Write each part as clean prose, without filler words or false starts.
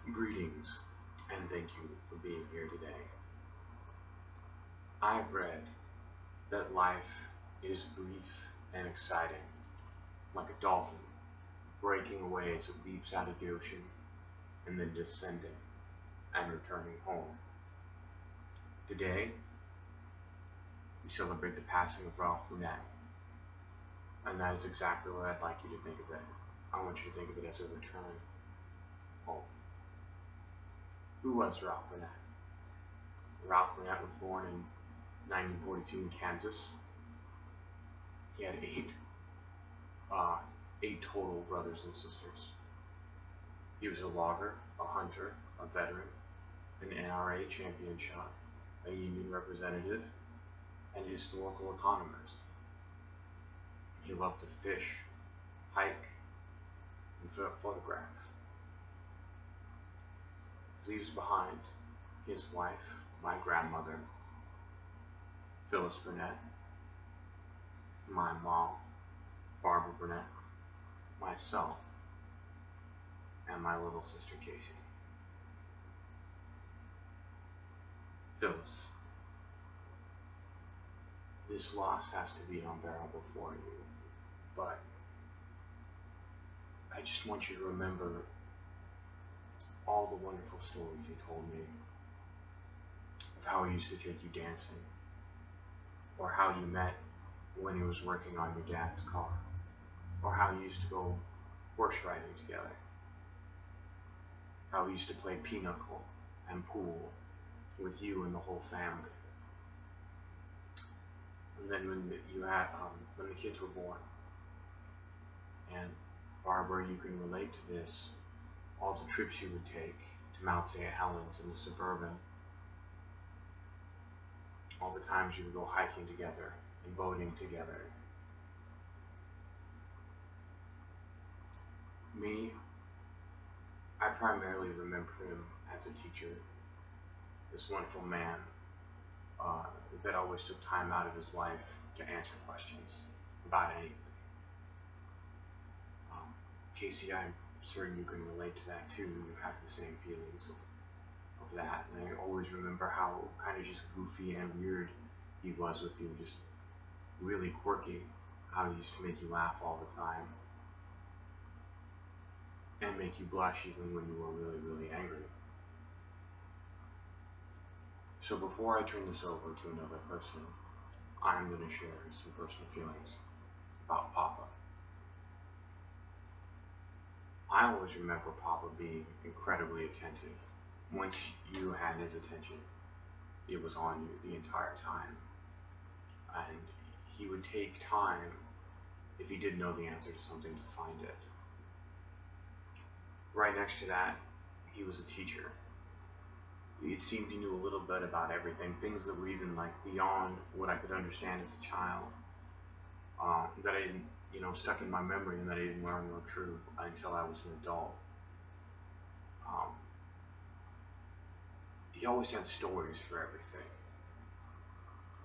Greetings, and thank you for being here today. I've read that life is brief and exciting, like a dolphin breaking away as it leaps out of the ocean and then descending and returning home. Today, we celebrate the passing of Ralph Burnett, and that is exactly what I'd like you to think of it. I want you to think of it as a return home. Who was Ralph Burnett? Ralph Burnett was born in 1942 in Kansas. He had eight total brothers and sisters. He was a logger, a hunter, a veteran, an NRA champion shot, a union representative, and a historical economist. He loved to fish, hike, and photograph. He leaves behind his wife, my grandmother, Phyllis Burnett, my mom, Barbara Burnett, myself, and my little sister Casey. Phyllis, this loss has to be unbearable for you, but I just want you to remember all the wonderful stories you told me of how he used to take you dancing, or how you met when he was working on your dad's car, or how you used to go horse riding together, how he used to play pinochle and pool with you and the whole family. And then when the kids were born, and Barbara, you can relate to this, all the trips you would take to Mount St. Helens in the Suburban, all the times you would go hiking together and boating together. Me, I primarily remember him as a teacher, this wonderful man that always took time out of his life to answer questions about anything. Casey, I'm certain you can relate to that too. You have the same feelings of that. And I always remember how kind of just goofy and weird he was with you, just really quirky, how he used to make you laugh all the time and make you blush even when you were really, really angry. So before I turn this over to another person, I'm going to share some personal feelings about Papa. I always remember Papa being incredibly attentive. Once you had his attention, it was on you the entire time. And he would take time, if he didn't know the answer to something, to find it. Right next to that, he was a teacher. It seemed he knew a little bit about everything, things that were even like beyond what I could understand as a child, that I didn't, stuck in my memory and that I didn't learn were true until I was an adult. He always had stories for everything.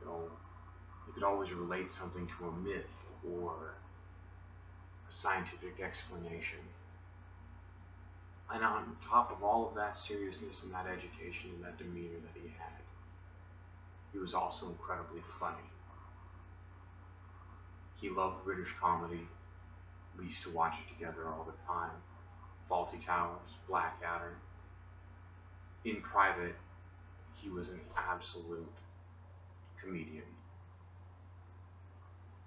You could always relate something to a myth or a scientific explanation. And on top of all of that seriousness and that education and that demeanor that he had, he was also incredibly funny. He loved British comedy. We used to watch it together all the time. Fawlty Towers, Blackadder. In private, he was an absolute comedian.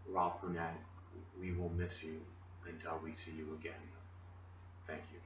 Ralph Burnett, we will miss you until we see you again. Thank you.